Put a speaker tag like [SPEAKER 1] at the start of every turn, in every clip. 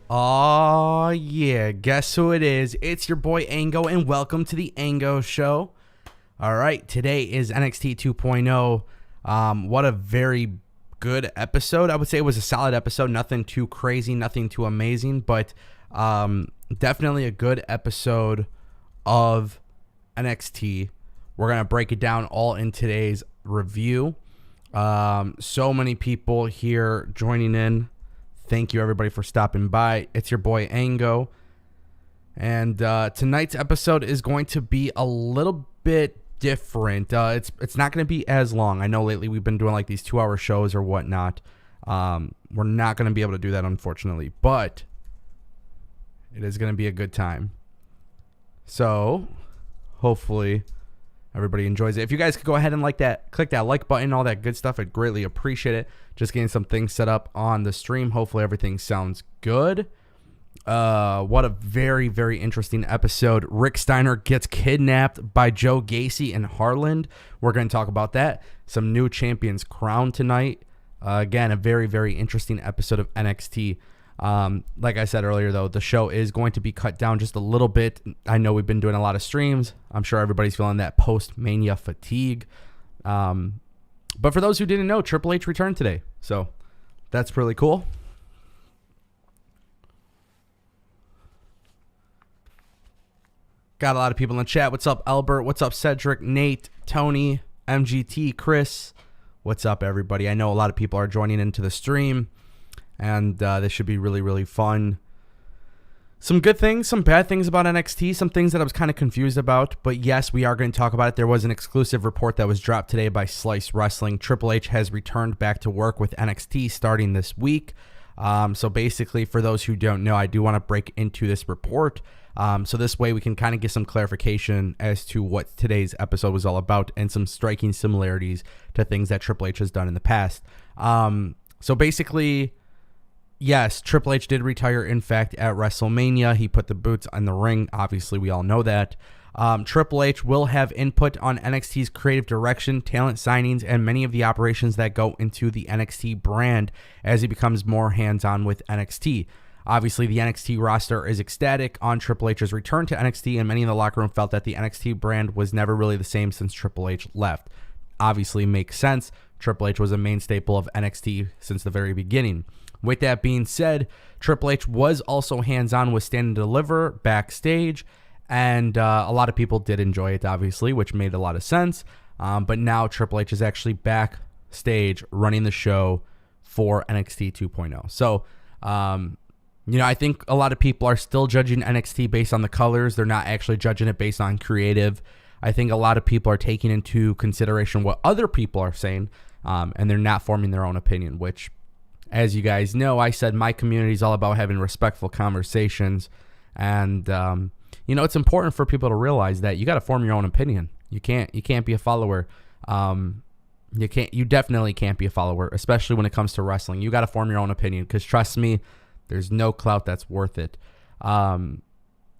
[SPEAKER 1] Oh yeah, guess who it is? It's your boy Ango, and welcome to the Ango Show. All right, today is NXT 2.0. What a very good episode. I would say it was a solid episode. Nothing too crazy, nothing too amazing, but definitely a good episode of NXT. We're gonna break it down all in today's review. So many people here joining in. Thank you, everybody, for stopping by. It's your boy, Ango. And tonight's episode is going to be a little bit different. It's not going to be as long. I know lately we've been doing like these 2-hour shows or whatnot. We're not going to be able to do that, unfortunately. But it is going to be a good time. So, hopefully everybody enjoys it. If you guys could go ahead and click that like button, all that good stuff, I'd greatly appreciate it. Just getting some things set up on the stream. Hopefully everything sounds good. What a very, very interesting episode. Rick Steiner gets kidnapped by Joe Gacy and Harland. We're going to talk about that. Some new champions crowned tonight. Again, a very, very interesting episode of NXT. Like I said earlier, though, the show is going to be cut down just a little bit. I know we've been doing a lot of streams. I'm sure everybody's feeling that post-Mania fatigue. But for those who didn't know, Triple H returned today. So that's really cool. Got a lot of people in the chat. What's up, Albert? What's up, Cedric, Nate, Tony, MGT, Chris? What's up, everybody? I know a lot of people are joining into the stream. And this should be really, really fun. Some good things, some bad things about NXT, some things that I was kind of confused about. But yes, we are going to talk about it. There was an exclusive report that was dropped today by Slice Wrestling. Triple H has returned back to work with NXT starting this week. So basically, for those who don't know, I do want to break into this report. So this way we can kind of get some clarification as to what today's episode was all about and some striking similarities to things that Triple H has done in the past. So basically, yes, Triple H did retire, in fact, at WrestleMania. He put the boots on the ring. Obviously, we all know that. Triple H will have input on NXT's creative direction, talent signings, and many of the operations that go into the NXT brand as he becomes more hands-on with NXT. Obviously, the NXT roster is ecstatic on Triple H's return to NXT, and many in the locker room felt that the NXT brand was never really the same since Triple H left. Obviously, makes sense. Triple H was a main staple of NXT since the very beginning. With that being said, Triple H was also hands-on with Stand and Deliver Backstage, and a lot of people did enjoy it, obviously, which made a lot of sense. But now Triple H is actually backstage running the show for NXT 2.0. So, I think a lot of people are still judging NXT based on the colors. They're not actually judging it based on creative. I think a lot of people are taking into consideration what other people are saying, and they're not forming their own opinion, which, as you guys know, I said my community is all about having respectful conversations. And, it's important for people to realize that you got to form your own opinion. You can't be a follower. You definitely can't be a follower, especially when it comes to wrestling. You got to form your own opinion, because trust me, there's no clout that's worth it. One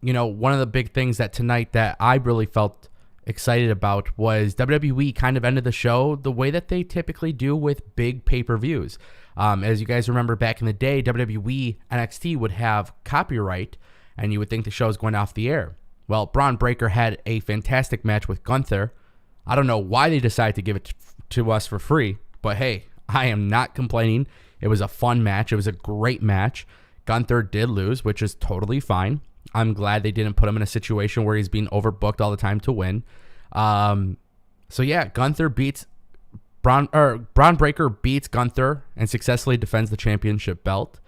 [SPEAKER 1] of the big things that tonight that I really felt excited about was WWE kind of ended the show the way that they typically do with big pay-per-views. As you guys remember, back in the day, WWE NXT would have copyright, and you would think the show is going off the air. Well, Braun Breaker had a fantastic match with Gunther. I don't know why they decided to give it to us for free, but hey, I am not complaining. It was a fun match. It was a great match. Gunther did lose, which is totally fine. I'm glad they didn't put him in a situation where he's being overbooked all the time to win. So yeah, Gunther beats Braun Breaker beats Gunther and successfully defends the championship belt.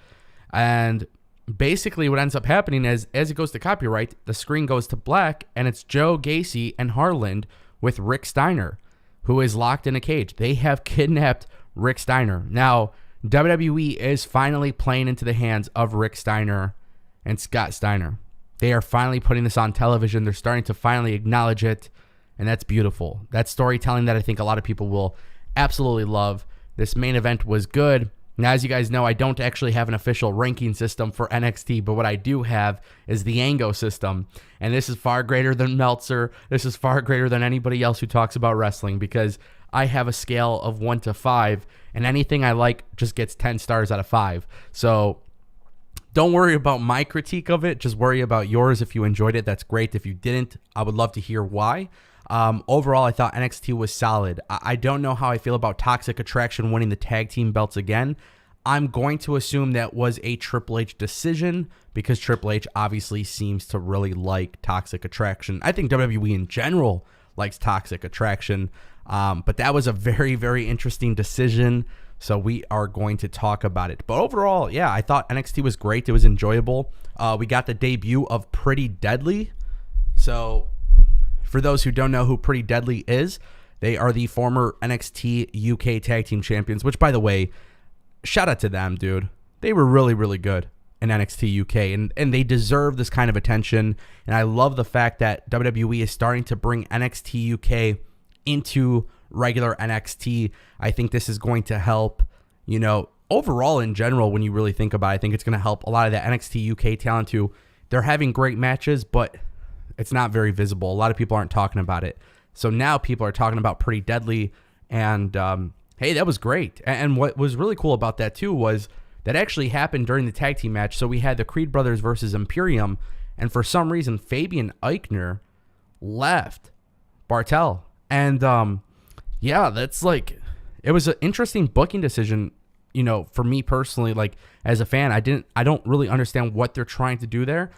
[SPEAKER 1] And basically what ends up happening is, as it goes to copyright, the screen goes to black, and it's Joe Gacy and Harland with Rick Steiner, who is locked in a cage. They have kidnapped Rick Steiner. Now, WWE is finally playing into the hands of Rick Steiner and Scott Steiner. They are finally putting this on television. They're starting to finally acknowledge it, and that's beautiful. That's storytelling that I think a lot of people will absolutely love. This main event was good. Now, as you guys know, I don't actually have an official ranking system for NXT, but what I do have is the Ango system, and this is far greater than Meltzer. This is far greater than anybody else who talks about wrestling, because I have a scale of 1 to 5, and anything I like just gets 10 stars out of 5. So Don't worry about my critique of it. Just worry about yours. If you enjoyed it, that's great. If you didn't, I would love to hear why. Overall, I thought NXT was solid. I don't know how I feel about Toxic Attraction winning the tag team belts again. I'm going to assume that was a Triple H decision because Triple H obviously seems to really like Toxic Attraction. I think WWE in general likes Toxic Attraction, but that was a very, very interesting decision. So we are going to talk about it. But overall, yeah, I thought NXT was great. It was enjoyable. We got the debut of Pretty Deadly. So for those who don't know who Pretty Deadly is, they are the former NXT UK Tag Team Champions, which, by the way, shout out to them, dude. They were really, really good in NXT UK, and they deserve this kind of attention. And I love the fact that WWE is starting to bring NXT UK into regular NXT. I think this is going to help, overall in general, when you really think about it, I think it's going to help a lot of the NXT UK talent who they're having great matches, but it's not very visible. A lot of people aren't talking about it. So now people are talking about Pretty Deadly, and hey, that was great. And what was really cool about that too was that actually happened during the tag team match. So we had the Creed Brothers versus Imperium, and for some reason, Fabian Eichner left Bartel. And yeah, that's it was an interesting booking decision, for me personally, as a fan. I don't really understand what they're trying to do there,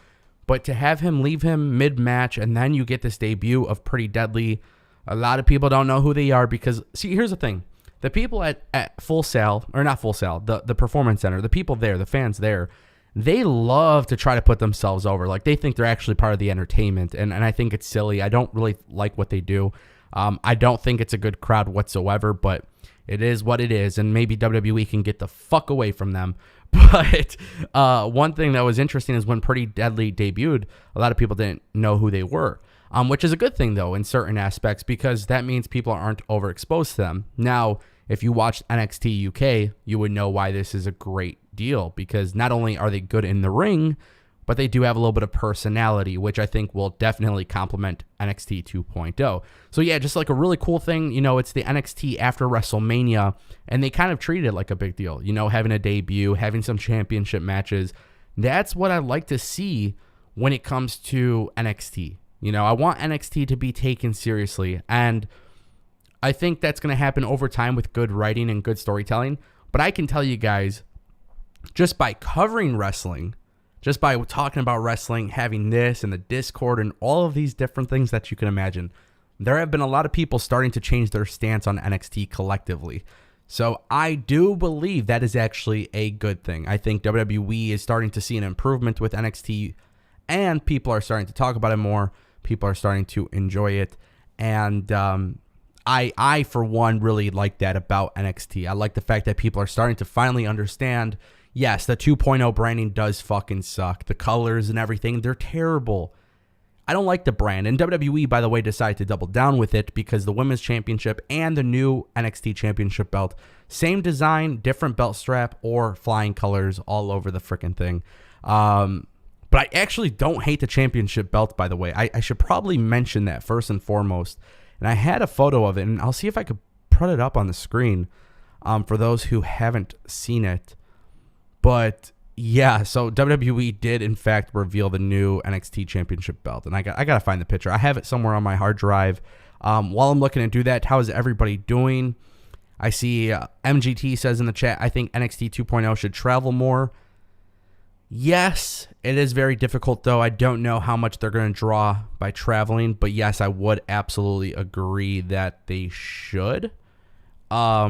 [SPEAKER 1] but to have him leave him mid-match and then you get this debut of Pretty Deadly, a lot of people don't know who they are because, see, here's the thing. The people at Full Sail, or not Full Sail, the Performance Center, the people there, the fans there, they love to try to put themselves over. They think they're actually part of the entertainment, and I think it's silly. I don't really like what they do. I don't think it's a good crowd whatsoever, but it is what it is, and maybe WWE can get the fuck away from them. But one thing that was interesting is when Pretty Deadly debuted, a lot of people didn't know who they were, which is a good thing, though, in certain aspects, because that means people aren't overexposed to them. Now, if you watched NXT UK, you would know why this is a great deal, because not only are they good in the ring, but they do have a little bit of personality, which I think will definitely complement NXT 2.0. So yeah, just a really cool thing. It's the NXT after WrestleMania, and they kind of treated it like a big deal. Having a debut, having some championship matches. That's what I like to see when it comes to NXT. I want NXT to be taken seriously, and I think that's going to happen over time with good writing and good storytelling. But I can tell you guys, just by covering wrestling, just by talking about wrestling, having this and the Discord and all of these different things that you can imagine, there have been a lot of people starting to change their stance on NXT collectively. So I do believe that is actually a good thing. I think WWE is starting to see an improvement with NXT, and people are starting to talk about it more. People are starting to enjoy it. And I, for one, really like that about NXT. I like the fact that people are starting to finally understand, yes, the 2.0 branding does fucking suck. The colors and everything, they're terrible. I don't like the brand. And WWE, by the way, decided to double down with it because the Women's Championship and the new NXT Championship belt, same design, different belt strap, or flying colors all over the freaking thing. But I actually don't hate the championship belt, by the way. I should probably mention that first and foremost. And I had a photo of it, and I'll see if I could put it up on the screen for those who haven't seen it. But yeah, so WWE did in fact reveal the new NXT Championship belt, and I gotta find the picture. I have it somewhere on my hard drive. While I'm looking to do that, how is everybody doing? I see MGT says in the chat, I think NXT 2.0 should travel more. Yes, it is very difficult, though. I don't know how much they're going to draw by traveling, but yes, I would absolutely agree that they should. I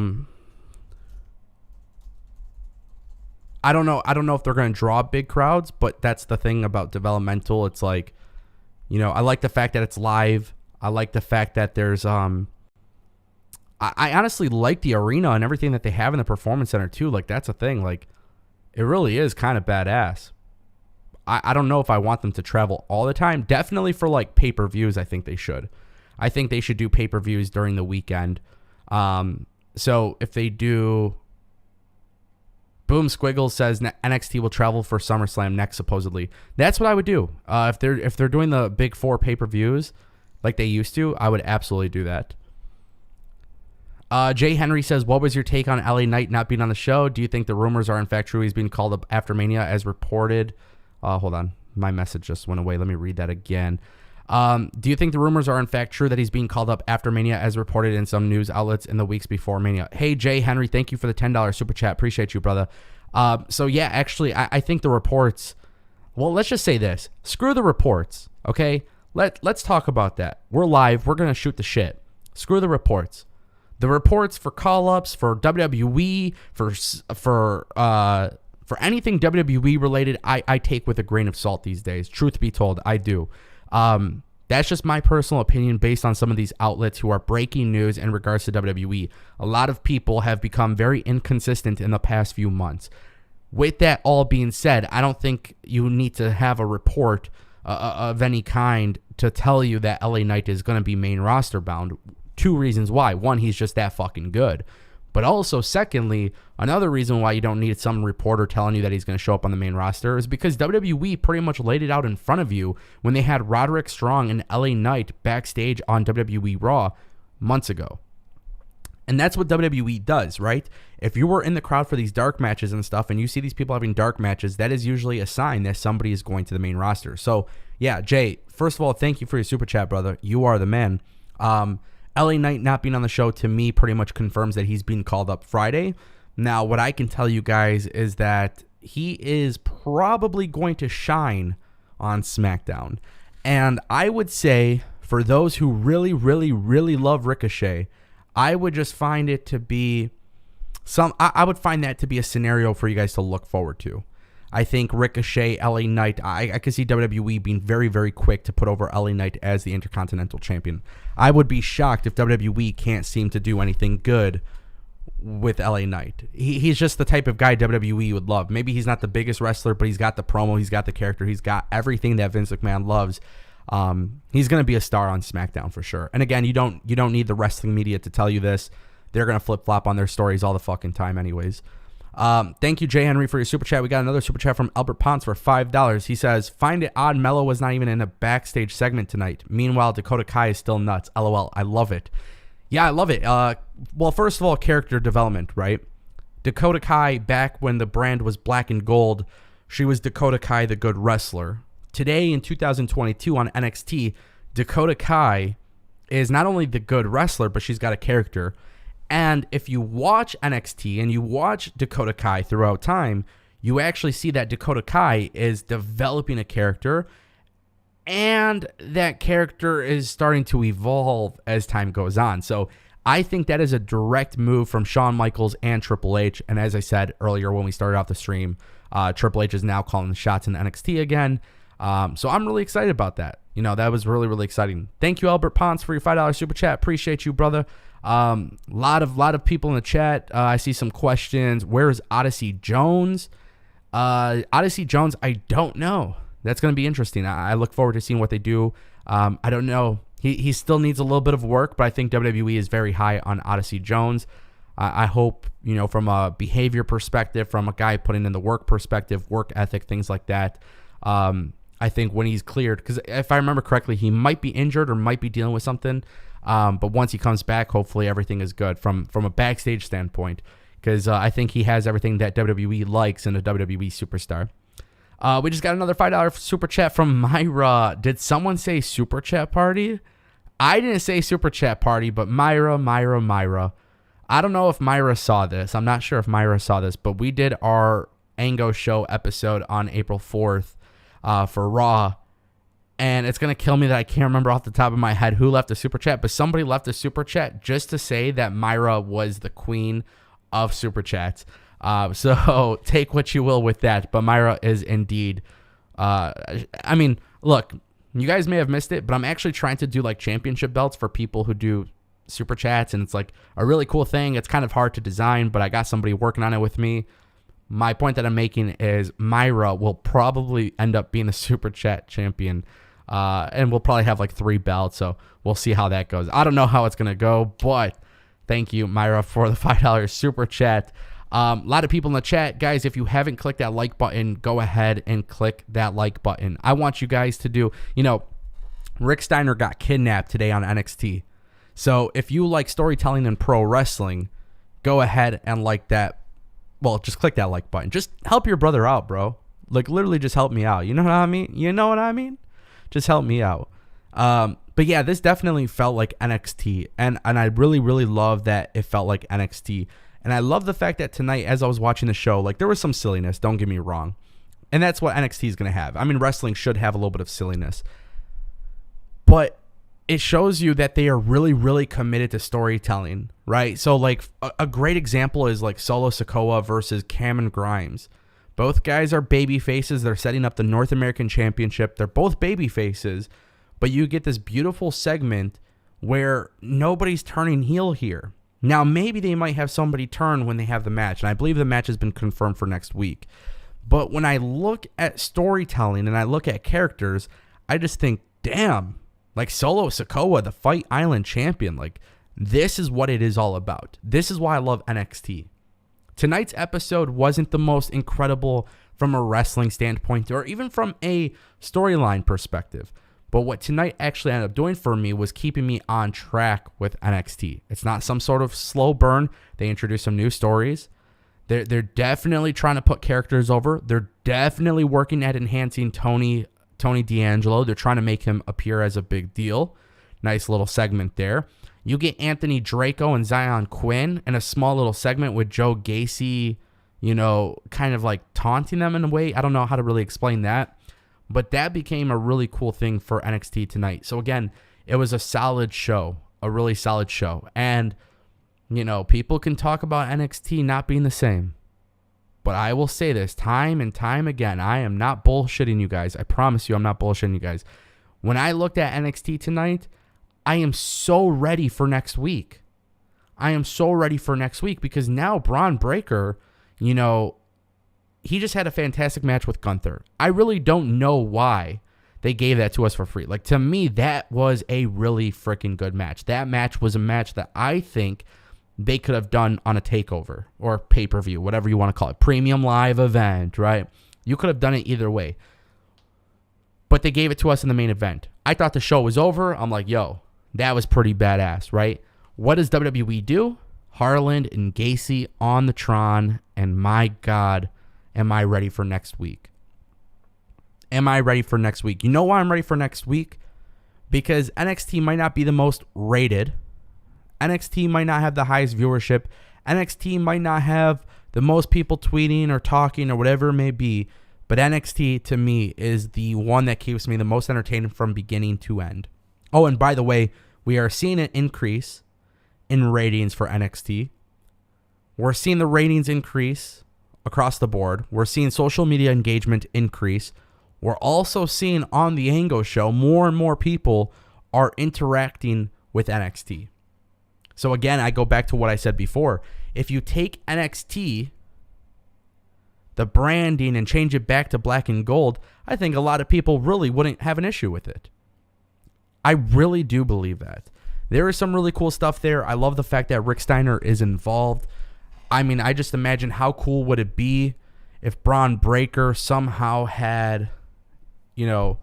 [SPEAKER 1] don't know if they're going to draw big crowds, but that's the thing about developmental. It's I like the fact that it's live. I like the fact that there's I honestly like the arena and everything that they have in the Performance Center too. That's a thing. It really is kind of badass. I don't know if I want them to travel all the time. Definitely for pay-per-views, I think they should. I think they should do pay-per-views during the weekend. So if they do, Boom Squiggles says NXT will travel for SummerSlam next, supposedly. That's what I would do. If they're doing the big 4 pay-per-views like they used to, I would absolutely do that. Jay Henry says, what was your take on LA Knight not being on the show? Do you think the rumors are in fact true? He's being called up after Mania as reported. Hold on. My message just went away. Let me read that again. Do you think the rumors are in fact true that he's being called up after Mania as reported in some news outlets in the weeks before Mania? Hey, Jay Henry, thank you for the $10 super chat. Appreciate you, brother. So yeah, actually, I think the reports, well, let's just say this. Screw the reports, okay? Let's talk about that. We're live. We're going to shoot the shit. Screw the reports. The reports for call-ups, for WWE, for anything WWE related, I take with a grain of salt these days. Truth be told, I do. That's just my personal opinion based on some of these outlets who are breaking news in regards to WWE. A lot of people have become very inconsistent in the past few months. With that all being said, I don't think you need to have a report of any kind to tell you that LA Knight is going to be main roster bound. Two reasons why. One, he's just that fucking good. But also, secondly, another reason why you don't need some reporter telling you that he's going to show up on the main roster is because WWE pretty much laid it out in front of you when they had Roderick Strong and LA Knight backstage on WWE Raw months ago. And that's what WWE does, right? If you were in the crowd for these dark matches and stuff and you see these people having dark matches, that is usually a sign that somebody is going to the main roster. So, yeah, Jay, first of all, thank you for your super chat, brother. You are the man. LA Knight not being on the show, to me, pretty much confirms that he's being called up Friday. Now, what I can tell you guys is that he is probably going to shine on SmackDown. And I would say, for those who really, really, really love Ricochet, I would just find it to be I would find that to be a scenario for you guys to look forward to. I think Ricochet, LA Knight, I could see WWE being very, very quick to put over LA Knight as the Intercontinental Champion. I would be shocked if WWE can't seem to do anything good with LA Knight. He's just the type of guy WWE would love. Maybe he's not the biggest wrestler, but he's got the promo, he's got the character, he's got everything that Vince McMahon loves. He's going to be a star on SmackDown for sure. And again, you don't need the wrestling media to tell you this. They're going to flip-flop on their stories all the fucking time anyways. Thank you, Jay Henry, for your super chat. We got another super chat from Albert Ponce for $5. He says, find it odd Mello was not even in a backstage segment tonight. Meanwhile, Dakota Kai is still nuts. LOL. I love it. Yeah, I love it. Well, first of all, character development, right? Dakota Kai, back when the brand was black and gold, she was Dakota Kai, the good wrestler. Today in 2022 on NXT, Dakota Kai is not only the good wrestler, but she's got a character. And if you watch NXT and you watch Dakota Kai throughout time, you actually see that Dakota Kai is developing a character, and that character is starting to evolve as time goes on. So I think that is a direct move from Shawn Michaels and Triple H. And as I said earlier when we started off the stream, Triple H is now calling the shots in NXT again. So I'm really excited about that. You know, that was really, really exciting. Thank you, Albert Ponce, for your $5 super chat. Appreciate you, brother. Lot of people in the chat. I see some questions. Where is Odyssey Jones? Odyssey Jones, I don't know. That's going to be interesting. I look forward to seeing what they do. I don't know. He still needs a little bit of work, but I think WWE is very high on Odyssey Jones. I hope, you know, from a behavior perspective, from a guy putting in the work perspective, work ethic, things like that. I think when he's cleared, because if I remember correctly, he might be injured or might be dealing with something. But once he comes back, hopefully everything is good from a backstage standpoint, because I think he has everything that WWE likes in a WWE superstar. We just got another $5 super chat from Myra. Did someone say super chat party? I didn't say super chat party, but Myra. I don't know if Myra saw this. I'm not sure if Myra saw this, but we did our Ango show episode on April 4th for Raw. And it's going to kill me that I can't remember off the top of my head who left a super chat, but somebody left a super chat just to say that Myra was the queen of super chats. So take what you will with that. But Myra is indeed, I mean, look, you guys may have missed it, but I'm actually trying to do like championship belts for people who do super chats. And it's like a really cool thing. It's kind of hard to design, but I got somebody working on it with me. My point that I'm making is Myra will probably end up being the super chat champion. And we'll probably have like 3 belts, so we'll see how that goes. I don't know how it's going to go, but thank you, Myra, for the $5 super chat. A lot of people in the chat. Guys, if you haven't clicked that like button, go ahead and click that like button. I want you guys to do, you know, Rick Steiner got kidnapped today on NXT. So if you like storytelling in pro wrestling, go ahead and like that. Well, just click that like button. Just help your brother out, bro. Like, literally just help me out. You know what I mean? You know what I mean? Just help me out. But yeah, this definitely felt like NXT. And I really, really love that it felt like NXT. And I love the fact that tonight, as I was watching the show, like, there was some silliness. Don't get me wrong. And that's what NXT is going to have. I mean, wrestling should have a little bit of silliness. But it shows you that they are really, really committed to storytelling, right? So, like, a great example is, like, Solo Sikoa versus Cameron Grimes. Both guys are baby faces. They're setting up the North American Championship. They're both baby faces. But you get this beautiful segment where nobody's turning heel here. Now, maybe they might have somebody turn when they have the match. And I believe the match has been confirmed for next week. But when I look at storytelling and I look at characters, I just think, damn, like Solo Sikoa, the Fight Island champion, like, this is what it is all about. This is why I love NXT. Tonight's episode wasn't the most incredible from a wrestling standpoint or even from a storyline perspective. But what tonight actually ended up doing for me was keeping me on track with NXT. It's not some sort of slow burn. They introduced some new stories. They're definitely trying to put characters over. They're definitely working at enhancing Tony D'Angelo. They're trying to make him appear as a big deal. Nice little segment there. You get Anthony Draco and Zion Quinn in a small little segment with Joe Gacy, you know, kind of like taunting them in a way. I don't know how to really explain that. But that became a really cool thing for NXT tonight. So again, it was a solid show, a really solid show. And, you know, people can talk about NXT not being the same. But I will say this time and time again. I am not bullshitting you guys. I promise you I'm not bullshitting you guys. When I looked at NXT tonight, I am so ready for next week. I am so ready for next week because now Braun Breaker, you know, he just had a fantastic match with Gunther. I really don't know why they gave that to us for free. Like, to me, that was a really freaking good match. That match was a match that I think they could have done on a takeover or pay-per-view, whatever you want to call it. Premium live event, right? You could have done it either way. But they gave it to us in the main event. I thought the show was over. I'm like, yo, that was pretty badass, right? What does WWE do? Harland and Gacy on the Tron, and my God, am I ready for next week? Am I ready for next week? You know why I'm ready for next week? Because NXT might not be the most rated. NXT might not have the highest viewership. NXT might not have the most people tweeting or talking or whatever it may be. But NXT, to me, is the one that keeps me the most entertained from beginning to end. Oh, and by the way, we are seeing an increase in ratings for NXT. We're seeing the ratings increase across the board. We're seeing social media engagement increase. We're also seeing on the Ango show, more and more people are interacting with NXT. So again, I go back to what I said before. If you take NXT, the branding, and change it back to black and gold, I think a lot of people really wouldn't have an issue with it. I really do believe that. There is some really cool stuff there. I love the fact that Rick Steiner is involved. I mean, I just imagine how cool would it be if Braun Breaker somehow had, you know,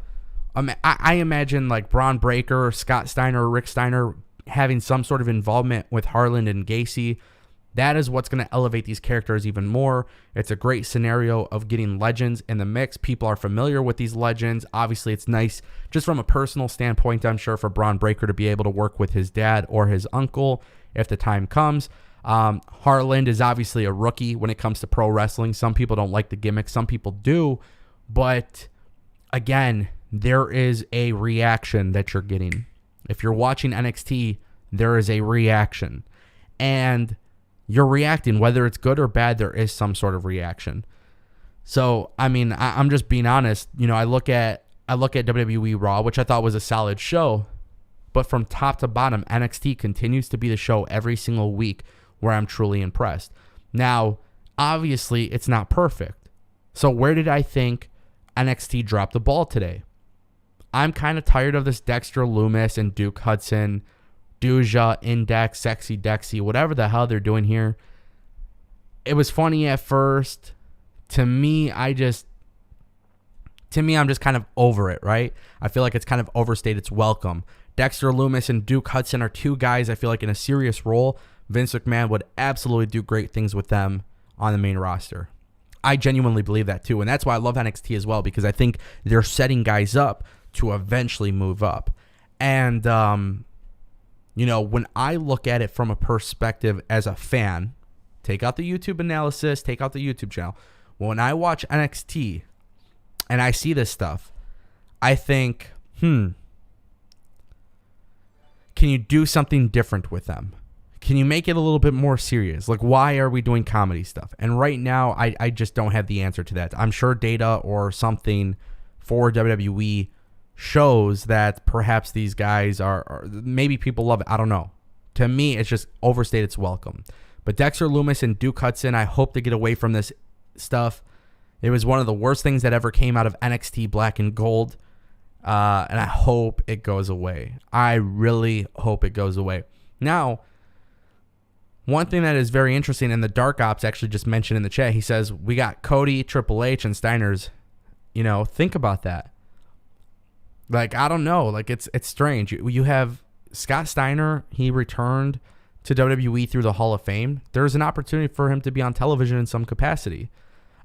[SPEAKER 1] I imagine like Braun Breaker, Scott Steiner, or Rick Steiner having some sort of involvement with Harland and Gacy. That is what's going to elevate these characters even more. It's a great scenario of getting legends in the mix. People are familiar with these legends. Obviously, it's nice just from a personal standpoint, I'm sure, for Braun Breaker to be able to work with his dad or his uncle if the time comes. Harland is obviously a rookie when it comes to pro wrestling. Some people don't like the gimmick. Some people do. But again, there is a reaction that you're getting. If you're watching NXT, there is a reaction. And you're reacting, whether it's good or bad, there is some sort of reaction. So, I mean, I'm just being honest. You know, I look at WWE Raw, which I thought was a solid show. But from top to bottom, NXT continues to be the show every single week where I'm truly impressed. Now, obviously, it's not perfect. So where did I think NXT dropped the ball today? I'm kind of tired of this Dexter, Lumis, and Duke Hudson, Duja, Index, Sexy Dexy, whatever the hell they're doing here. It was funny at first. To me, I just To me, I'm just kind of over it, right? I feel like it's kind of overstayed its welcome. Dexter, Lumis, and Duke Hudson are two guys I feel like in a serious role, Vince McMahon would absolutely do great things with them on the main roster. I genuinely believe that too, and that's why I love NXT as well, because I think they're setting guys up to eventually move up. And, when I look at it from a perspective as a fan, take out the YouTube analysis, take out the YouTube channel. When I watch NXT and I see this stuff, I think, can you do something different with them? Can you make it a little bit more serious? Like, why are we doing comedy stuff? And right now, I just don't have the answer to that. I'm sure data or something for WWE shows that perhaps these guys are maybe people love it. I don't know. To me, it's just overstayed its welcome. But Dexter, Lumis, and Duke Hudson, I hope to get away from this stuff. It was one of the worst things that ever came out of NXT Black and Gold. And I hope it goes away. I really hope it goes away. Now, one thing that is very interesting, and the Dark Ops actually just mentioned in the chat, he says, we got Cody, Triple H, and Steiner's. Think about that. Like, I don't know. Like, it's strange. You have Scott Steiner. He returned to WWE through the Hall of Fame. There's an opportunity for him to be on television in some capacity.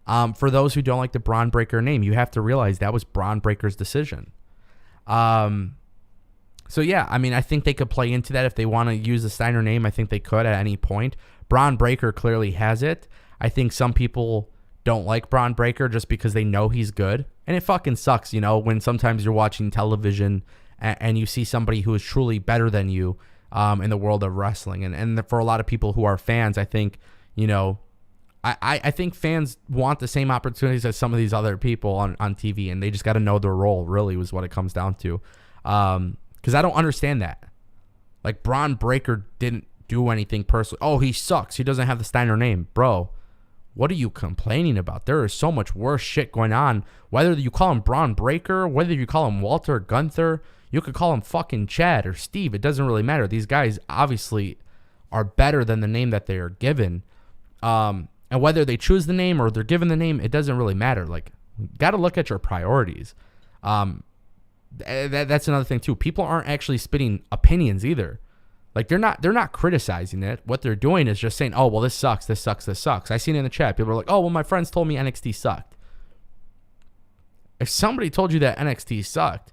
[SPEAKER 1] For those who don't like the Braun Breaker name, you have to realize that was Braun Breaker's decision. So yeah, I mean, I think they could play into that if they want to use the Steiner name. I think they could at any point. Braun Breaker clearly has it. I think some people don't like Braun Breaker just because they know he's good. And it fucking sucks, when sometimes you're watching television and you see somebody who is truly better than you in the world of wrestling. And for a lot of people who are fans, I think, I think fans want the same opportunities as some of these other people on TV, and they just got to know their role, really, was what it comes down to. Because I don't understand that. Like, Braun Breaker didn't do anything personally. Oh, he sucks. He doesn't have the Steiner name. Bro, what are you complaining about? There is so much worse shit going on. Whether you call him Braun Breaker, whether you call him Walter, Gunther, you could call him fucking Chad or Steve. It doesn't really matter. These guys obviously are better than the name that they are given. And whether they choose the name or they're given the name, it doesn't really matter. Like, got to look at your priorities. That's another thing too. People aren't actually spitting opinions either. Like, they're not criticizing it. What they're doing is just saying, oh, well, this sucks, this sucks, this sucks. I seen it in the chat. People are like, oh, well, my friends told me NXT sucked. If somebody told you that NXT sucked,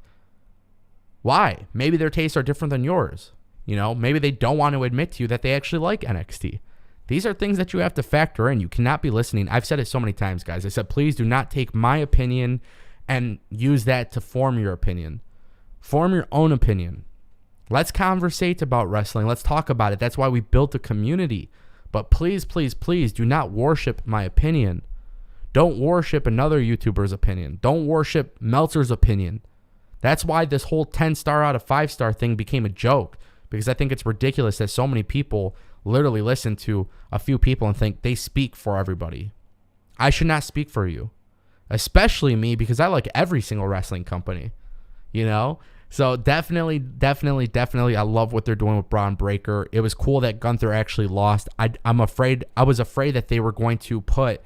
[SPEAKER 1] why? Maybe their tastes are different than yours. Maybe they don't want to admit to you that they actually like NXT. These are things that you have to factor in. You cannot be listening. I've said it so many times, guys. I said, please do not take my opinion and use that to form your opinion. Form your own opinion. Let's conversate about wrestling. Let's talk about it. That's why we built a community. But please, please, please do not worship my opinion. Don't worship another YouTuber's opinion. Don't worship Meltzer's opinion. That's why this whole 10-star out of 5-star thing became a joke. Because I think it's ridiculous that so many people literally listen to a few people and think they speak for everybody. I should not speak for you. Especially me, because I like every single wrestling company. So definitely, I love what they're doing with Braun Breaker. It was cool that Gunther actually lost. I was afraid that they were going to put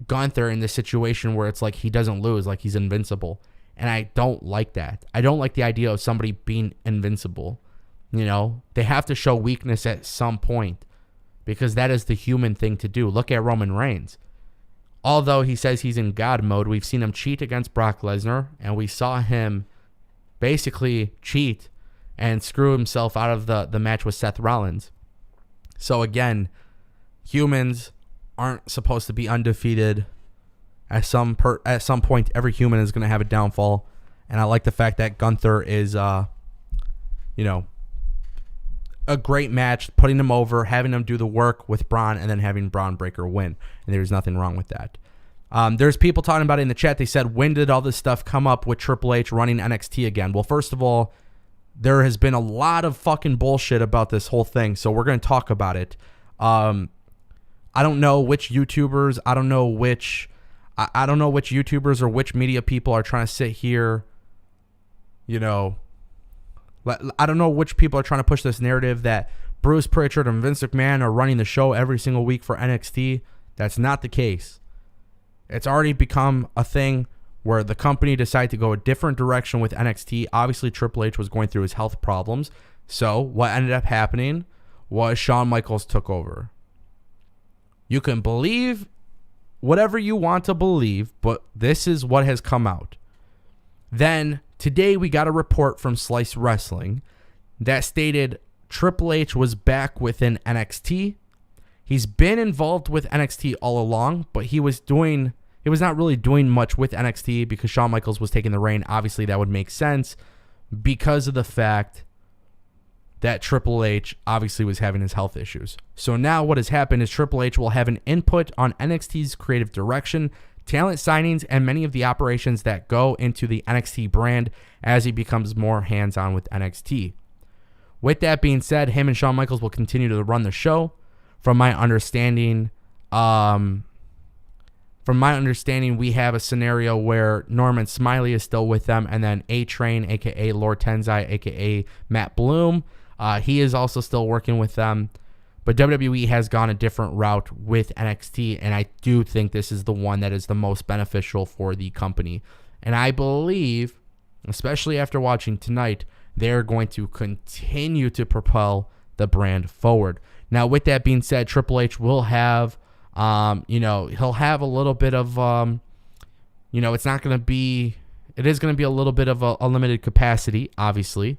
[SPEAKER 1] Gunther in this situation where it's like he doesn't lose, like he's invincible. And I don't like that. I don't like the idea of somebody being invincible. They have to show weakness at some point because that is the human thing to do. Look at Roman Reigns. Although he says he's in God mode, we've seen him cheat against Brock Lesnar, and we saw him basically cheat and screw himself out of the match with Seth Rollins. So again, humans aren't supposed to be undefeated. At some point, every human is going to have a downfall, and I like the fact that Gunther is, a great match, putting him over, having him do the work with Braun, and then having Braun Breaker win. And there's nothing wrong with that. There's people talking about it in the chat. They said, when did all this stuff come up with Triple H running NXT again? Well, first of all, there has been a lot of fucking bullshit about this whole thing, so we're going to talk about it. I don't know which YouTubers, I don't know which YouTubers or which media people are trying to sit here, I don't know which people are trying to push this narrative that Bruce Pritchard and Vince McMahon are running the show every single week for NXT. That's not the case. It's already become a thing where the company decided to go a different direction with NXT. Obviously, Triple H was going through his health problems. So what ended up happening was Shawn Michaels took over. You can believe whatever you want to believe, but this is what has come out. Then today we got a report from Slice Wrestling that stated Triple H was back within NXT. He's been involved with NXT all along, but he was not really doing much with NXT because Shawn Michaels was taking the reign. Obviously, that would make sense because of the fact that Triple H obviously was having his health issues. So now what has happened is Triple H will have an input on NXT's creative direction, talent signings, and many of the operations that go into the NXT brand as he becomes more hands-on with NXT. With that being said, him and Shawn Michaels will continue to run the show. From my understanding, we have a scenario where Norman Smiley is still with them, and then A-Train, a.k.a. Lord Tenzai, a.k.a. Matt Bloom, he is also still working with them. But WWE has gone a different route with NXT, and I do think this is the one that is the most beneficial for the company. And I believe, especially after watching tonight, they're going to continue to propel the brand forward. Now, with that being said, Triple H will have, he'll have a little bit of, it is going to be a little bit of a limited capacity, obviously.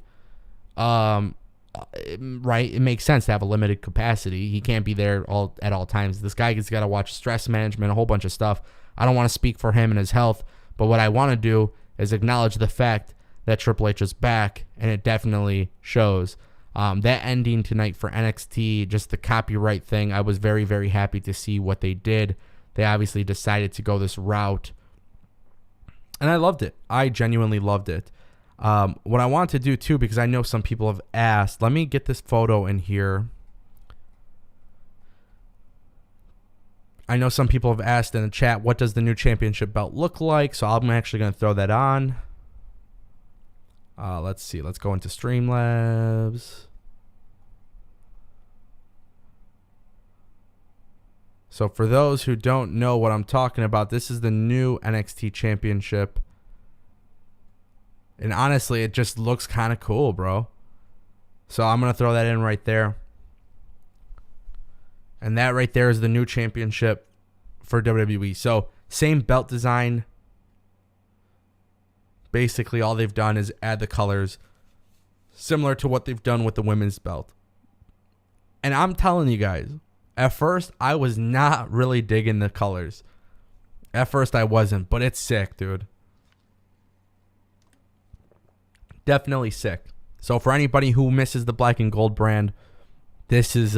[SPEAKER 1] Right? It makes sense to have a limited capacity. He can't be there at all times. This guy has got to watch stress management, a whole bunch of stuff. I don't want to speak for him and his health, but what I want to do is acknowledge the fact that Triple H is back, and it definitely shows. That ending tonight for NXT, just the copyright thing, I was very, very happy to see what they did. They obviously decided to go this route, and I loved it. I genuinely loved it. What I want to do, too, because I know some people have asked, let me get this photo in here. I know some people have asked in the chat, what does the new championship belt look like? So I'm actually going to throw that on. Let's see. Let's go into Streamlabs. So for those who don't know what I'm talking about, this is the new NXT championship. And honestly, it just looks kind of cool, bro. So I'm going to throw that in right there. And that right there is the new championship for WWE. So same belt design. Basically, all they've done is add the colors similar to what they've done with the women's belt. And I'm telling you guys, at first, I was not really digging the colors. At first, I wasn't, but it's sick, dude. Definitely sick. So for anybody who misses the black and gold brand, this is,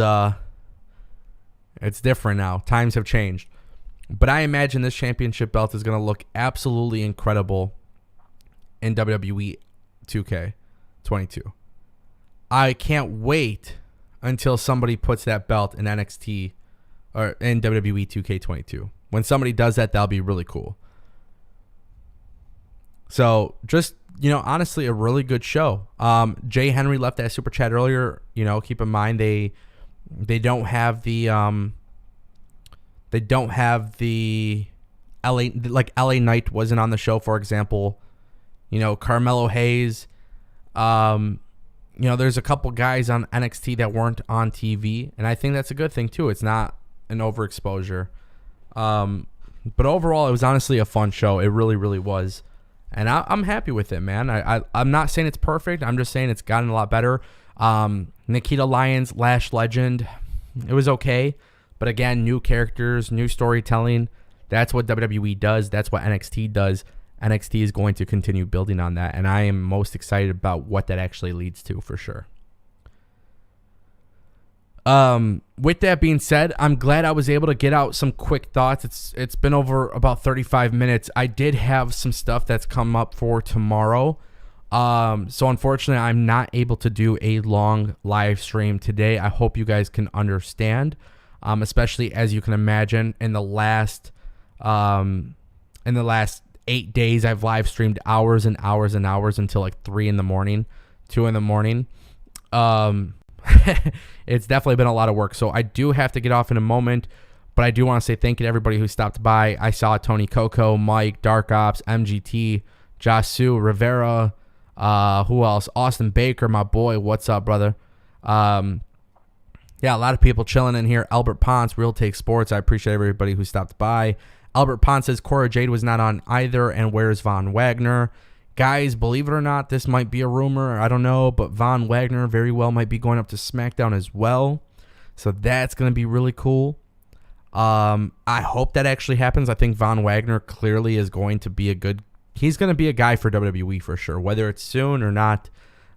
[SPEAKER 1] it's different now. Times have changed. But I imagine this championship belt is going to look absolutely incredible in WWE 2K22. I can't wait until somebody puts that belt in NXT or in WWE 2K22. When somebody does that, that'll be really cool. So just, honestly, a really good show. Jay Henry left that super chat earlier. Keep in mind they don't have the LA Knight wasn't on the show, for example. Carmelo Hayes. There's a couple guys on NXT that weren't on TV, and I think that's a good thing too. It's not an overexposure. But overall, it was honestly a fun show. It really, really was. And I'm happy with it, man. I'm not saying it's perfect. I'm just saying it's gotten a lot better. Nikita Lyons, Lash Legend, it was okay. But again, new characters, new storytelling. That's what WWE does. That's what NXT does. NXT is going to continue building on that, and I am most excited about what that actually leads to for sure. With that being said, I'm glad I was able to get out some quick thoughts. It's been over about 35 minutes. I did have some stuff that's come up for tomorrow. So unfortunately, I'm not able to do a long live stream today. I hope you guys can understand, especially as you can imagine in the last 8 days, I've live streamed hours and hours and hours until like 3 in the morning, 2 in the morning. It's definitely been a lot of work. So I do have to get off in a moment, But I do want to say thank you to everybody who stopped by. I saw Tony Coco, Mike, Dark Ops, MGT, Jasu, Rivera, who else? Austin Baker, my boy. What's up, brother? Yeah, a lot of people chilling in here. Albert Ponce, Real Take Sports. I appreciate everybody who stopped by. Albert Ponce says Cora Jade was not on either, and where's Von Wagner? Guys, believe it or not, this might be a rumor. I don't know, but Von Wagner very well might be going up to SmackDown as well. So that's going to be really cool. I hope that actually happens. I think Von Wagner clearly is going to be he's going to be a guy for WWE for sure. Whether it's soon or not,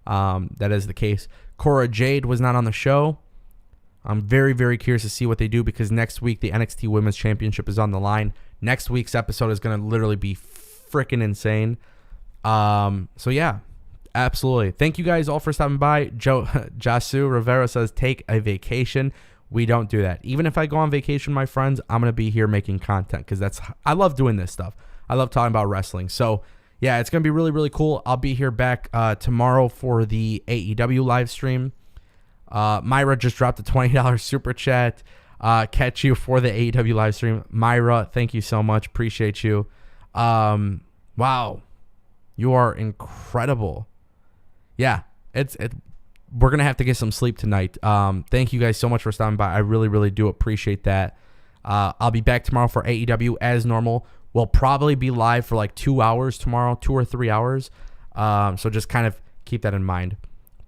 [SPEAKER 1] that is the case. Cora Jade was not on the show. I'm very, very curious to see what they do because next week the NXT Women's Championship is on the line. Next week's episode is going to literally be freaking insane. So yeah, absolutely. Thank you guys all for stopping by. Jasu Rivera says, take a vacation. We don't do that. Even if I go on vacation, my friends, I'm going to be here making content because I love doing this stuff. I love talking about wrestling. So yeah, it's going to be really, really cool. I'll be here back tomorrow for the AEW live stream. Myra just dropped a $20 super chat. Catch you for the AEW live stream. Myra, thank you so much. Appreciate you. Wow. You are incredible. Yeah, we're going to have to get some sleep tonight. Thank you guys so much for stopping by. I really, really do appreciate that. I'll be back tomorrow for AEW as normal. We'll probably be live for like 2 hours tomorrow, 2 or 3 hours. So just kind of keep that in mind.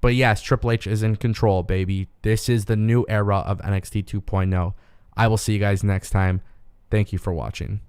[SPEAKER 1] But yes, Triple H is in control, baby. This is the new era of NXT 2.0. I will see you guys next time. Thank you for watching.